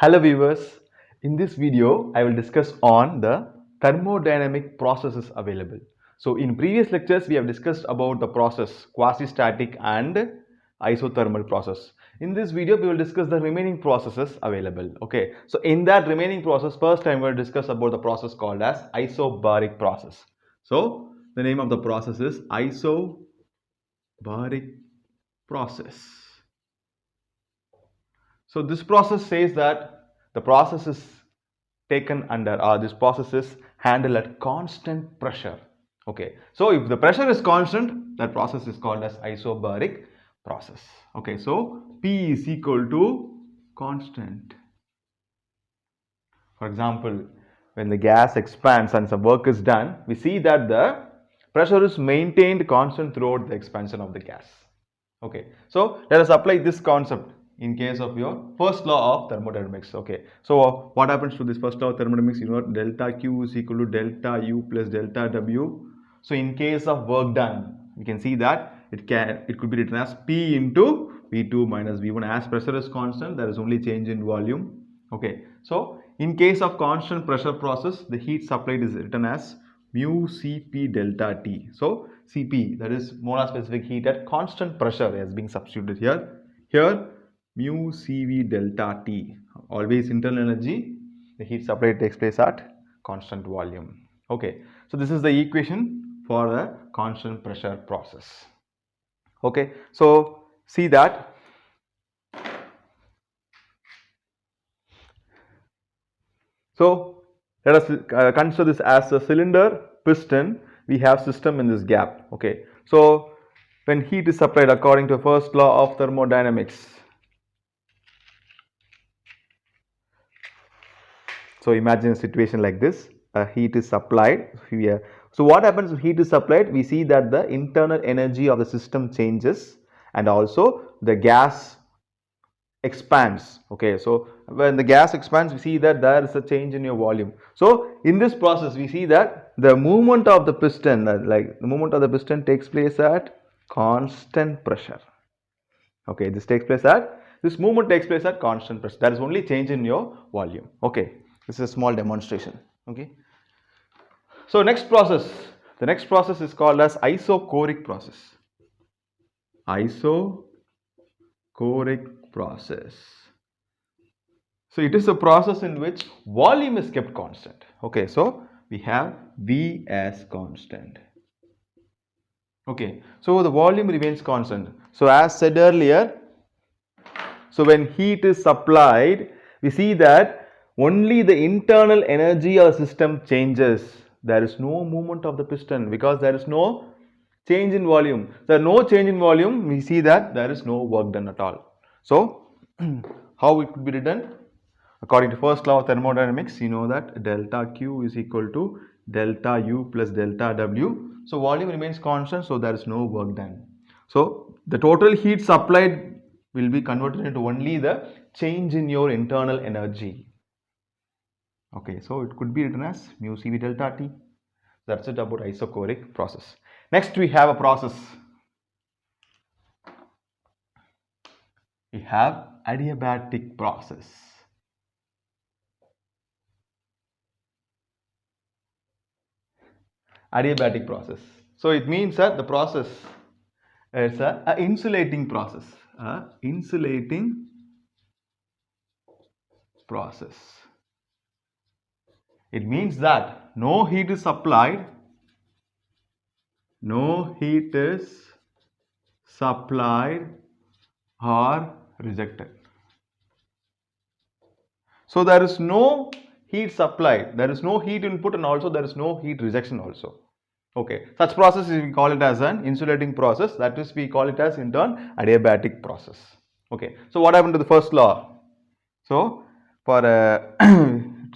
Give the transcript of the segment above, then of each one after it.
Hello viewers, in this video I will discuss on the thermodynamic processes available. So in previous lectures we have discussed about the process quasi-static and isothermal process. In this video we will discuss the remaining processes available. Okay, so in that remaining process first I will discuss about the process called as isobaric process. So the name of the process is isobaric process. So this process says that the process is taken under this process is handled at constant pressure. Okay, so if the pressure is constant, that process is called as isobaric process. Okay, so P is equal to constant. For example, when the gas expands and some work is done, we see that the pressure is maintained constant throughout the expansion of the gas. Okay, so let us apply this concept in case of your first law of thermodynamics. Okay, so what happens to this first law of thermodynamics? You know, delta Q is equal to delta U plus delta W. So in case of work done, we can see that it could be written as P into V2 minus V1. As pressure is constant, there is only change in volume. Okay, so in case of constant pressure process, the heat supplied is written as mu Cp delta T. So Cp, that is molar specific heat at constant pressure, is being substituted here. Here mu Cv delta T, always internal energy, the heat supplied takes place at constant volume. Okay, so this is the equation for the constant pressure process. Okay, so see that so let us consider this as a cylinder piston. We have system in this gap. Okay, so when heat is supplied according to first law of thermodynamics, so imagine a situation like this: heat is supplied here. So what happens if heat is supplied? We see that the internal energy of the system changes, and also the gas expands. Okay, so when the gas expands, we see that there is a change in your volume. So in this process, we see that the movement of the piston, like the movement of the piston takes place at constant pressure. Okay, this movement takes place at constant pressure. There is only change in your volume. Okay, this is a small demonstration. Okay, so the next process is called as isochoric process. Isochoric process. So it is a process in which volume is kept constant. Okay, so we have V as constant. Okay, so the volume remains constant. So as said earlier, so when heat is supplied, we see that only the internal energy of the system changes. There is no movement of the piston because there is no change in volume. There is no change in volume, we see that there is no work done at all. So how it could be written? According to first law of thermodynamics, you know that delta Q is equal to delta U plus delta W. So volume remains constant, so there is no work done. So the total heat supplied will be converted into only the change in your internal energy. Okay, so it could be written as mu Cv delta T. That's it about isochoric process. Next we have a process. We have adiabatic process. Adiabatic process. So it means that the process is a insulating process. Insulating process. It means that no heat is supplied. No heat is supplied or rejected. So there is no heat supplied, there is no heat input, and also there is no heat rejection also. Okay, such process we call it as an insulating process. That is, we call it as in turn adiabatic process. Okay, so what happened to the first law? So for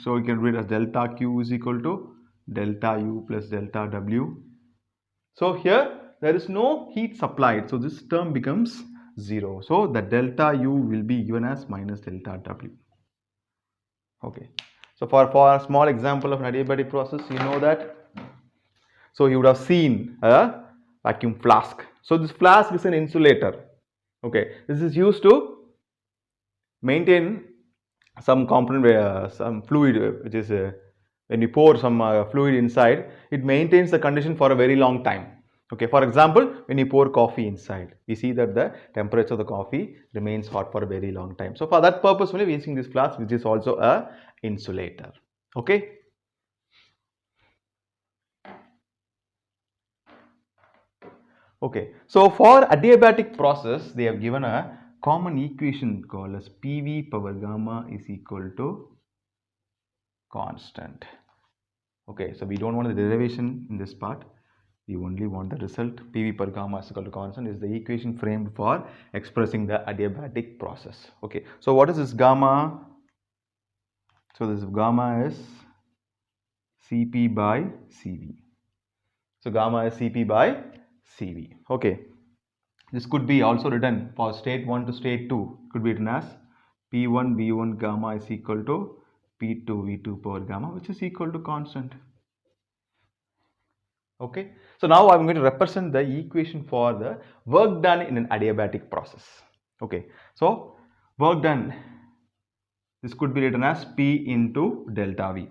so we can read as delta Q is equal to delta U plus delta W. So here there is no heat supplied, so this term becomes 0. So the delta U will be given as minus delta W. Okay, so for a small example of an adiabatic process, you know that. So you would have seen a vacuum flask. So this flask is an insulator. Okay, this is used to maintain some component, some fluid, which is when you pour some fluid inside, it maintains the condition for a very long time. Okay, for example, when you pour coffee inside, we see that the temperature of the coffee remains hot for a very long time. So for that purpose only we are using this flask, which is also a insulator. Okay. Okay, so for adiabatic process, they have given a common equation called as PV power gamma is equal to constant. Okay, so we don't want the derivation in this part. We only want the result. PV per gamma is equal to constant is the equation framed for expressing the adiabatic process. Okay, so what is this gamma? So this gamma is Cp by Cv. So gamma is Cp by Cv. Okay, this could be also written for state 1 to state 2. Could be written as P1 V1 gamma is equal to P2 V2 power gamma, which is equal to constant. Okay, so now I'm going to represent the equation for the work done in an adiabatic process. Okay, so work done, this could be written as P into delta V.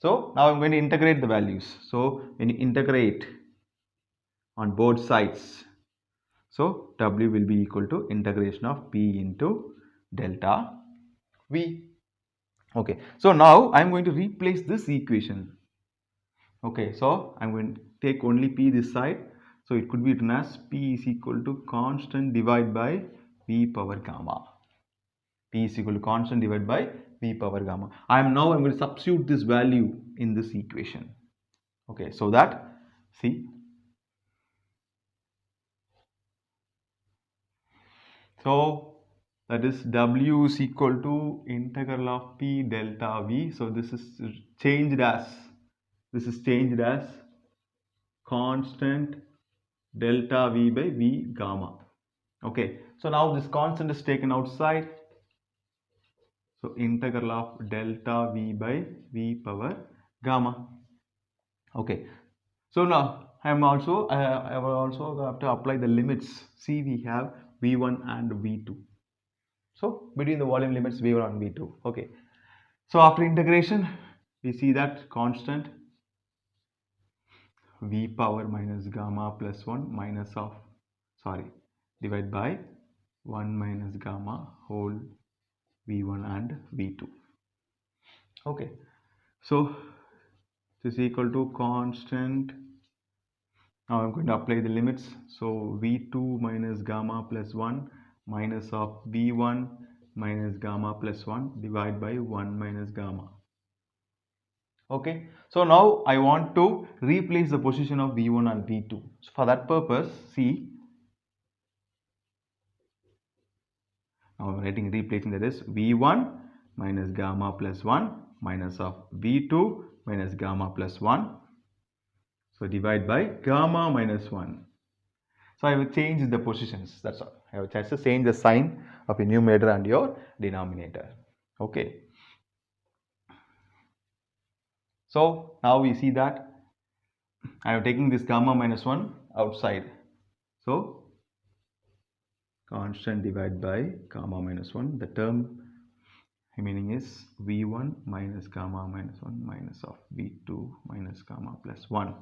So now I'm going to integrate the values. So when you integrate on both sides, so W will be equal to integration of P into delta V. Okay, so now I'm going to replace this equation. Okay, so I'm going to take only P this side. So it could be written as P is equal to constant divided by V power gamma. P is equal to constant divided by V power gamma. I'm going to substitute this value in this equation. Okay, so that, see, so that is W is equal to integral of P delta V. So this is changed as constant delta V by V gamma. Okay, so now this constant is taken outside. So integral of delta V by V power gamma. Okay, so now I will also have to apply the limits. See, we have V1 and V2. So between the volume limits V1 and V2. Okay, so after integration, we see that constant V power minus gamma plus 1 minus of, divide by 1 minus gamma whole V1 and V2. Okay, so this is equal to constant. Now I'm going to apply the limits. So V2 minus gamma plus 1 minus of V1 minus gamma plus 1 divided by 1 minus gamma. Okay, so now I want to replace the position of V1 and V2. So for that purpose, see, now I'm replacing, that is V1 minus gamma plus 1 minus of V2 minus gamma plus 1. So divide by gamma minus 1. So I will change the positions, that's all. I will just change the sign of your numerator and your denominator. Okay. So now we see that I am taking this gamma minus 1 outside. So constant divided by gamma minus 1. The term remaining is V1 minus gamma minus 1 minus of V2 minus gamma plus 1.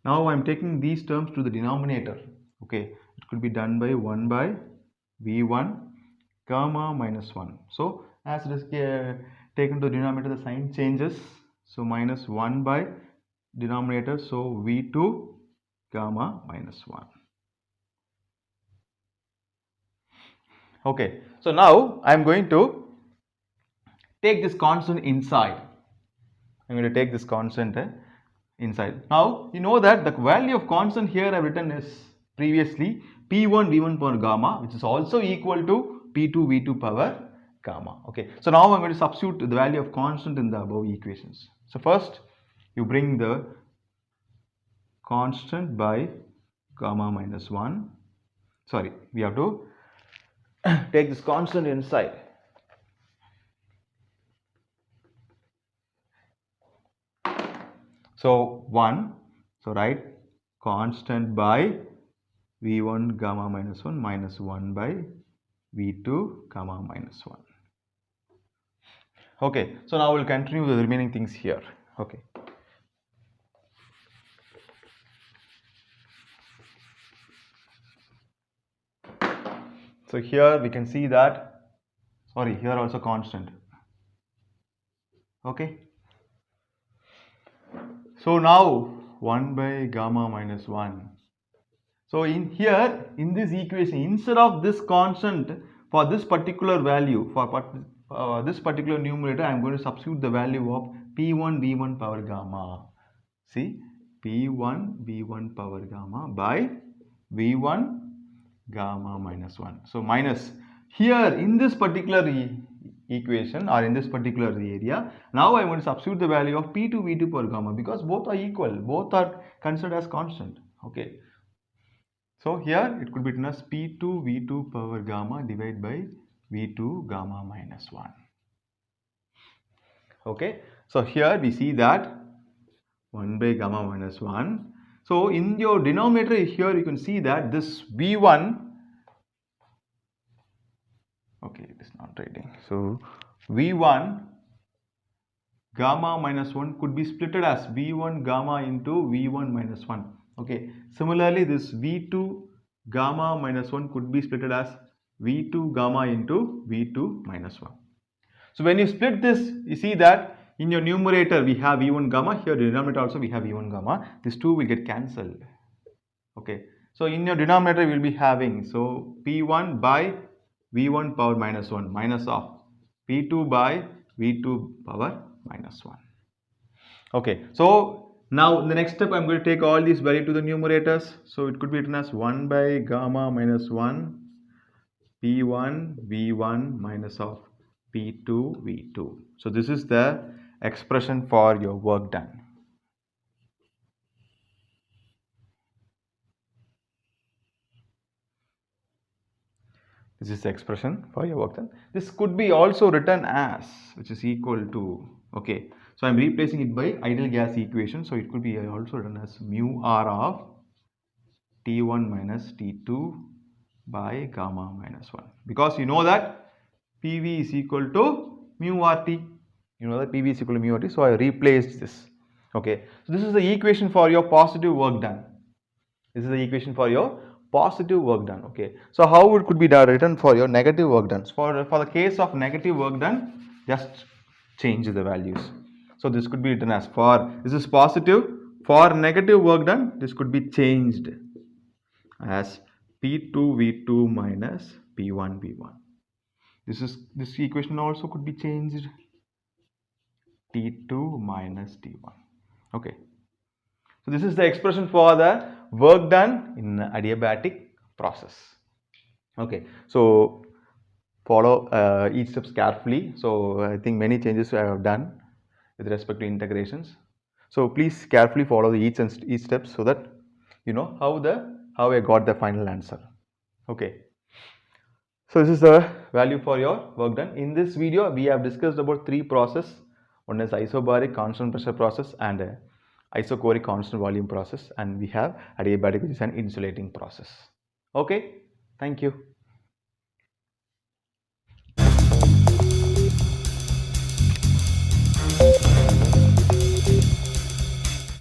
Now I am taking these terms to the denominator. Okay, it could be done by 1 by V1 gamma minus 1. So as it is taken to the denominator, the sign changes. So minus 1 by denominator. So V2 gamma minus 1. Okay, so now I am going to take this constant inside. I'm going to take this constant inside. Now you know that the value of constant here I've written is previously P1 V1 power gamma, which is also equal to P2 V2 power gamma. Okay, so now I'm going to substitute the value of constant in the above equations. So first you bring the constant by gamma minus 1. Sorry, we have to take this constant inside. So 1, so write constant by V1 gamma minus 1 minus 1 by V2 gamma minus 1. Okay, so now we'll continue the remaining things here. Okay. So here we can see that, sorry, here also constant. Okay. So now 1 by gamma minus 1. So in here, in this equation, instead of this constant for this particular value, for this particular numerator, I am going to substitute the value of P1 V1 power gamma. See, P1 V1 power gamma by V1 gamma minus 1. So minus here in this particular equation or in this particular area, now I want to substitute the value of P2 V2 power gamma because both are equal, both are considered as constant. Okay. So here it could be written as P2 V2 power gamma divided by V2 gamma minus 1. Okay. So here we see that 1 by gamma minus 1. So in your denominator here you can see that this V1, okay, it is not writing. So V1 gamma minus 1 could be splitted as V1 gamma into V1 minus 1. Okay. Similarly, this V2 gamma minus 1 could be splitted as V2 gamma into V2 minus 1. So when you split this, you see that in your numerator we have V1 gamma, here denominator also we have V1 gamma. These two will get cancelled. Okay. So in your denominator we will be having, so P1 by V1 power minus 1 minus of P2 by V2 power minus 1. Okay. So now in the next step I am going to take all these values to the numerators. So it could be written as 1 by gamma minus 1 P1 V1 minus of P2 V2. So this is the expression for your work done. This is the expression for your work done. This could be also written as, which is equal to, okay. So I am replacing it by ideal gas equation. So it could be also written as mu r of T1 minus T2 by gamma minus 1. Because you know that PV is equal to mu RT. You know that PV is equal to mu RT. So I replaced this. Okay. So this is the equation for your positive work done. This is the equation for your positive work done. Okay. So how it could be written for your negative work done? For the case of negative work done, just change the values. So this could be written as, for this is positive, for negative work done, this could be changed as P2 V2 minus P1 V1. This equation also could be changed T2 minus T1. Okay. So this is the expression for the work done in adiabatic process. Okay. So follow each steps carefully. So I think many changes I have done with respect to integrations. So please carefully follow each steps so that you know how I got the final answer. Okay. So this is the value for your work done. In this video, we have discussed about three processes. One is isobaric constant pressure process and isochoric constant volume process, and we have adiabatic, which is an insulating process. Okay. Thank you.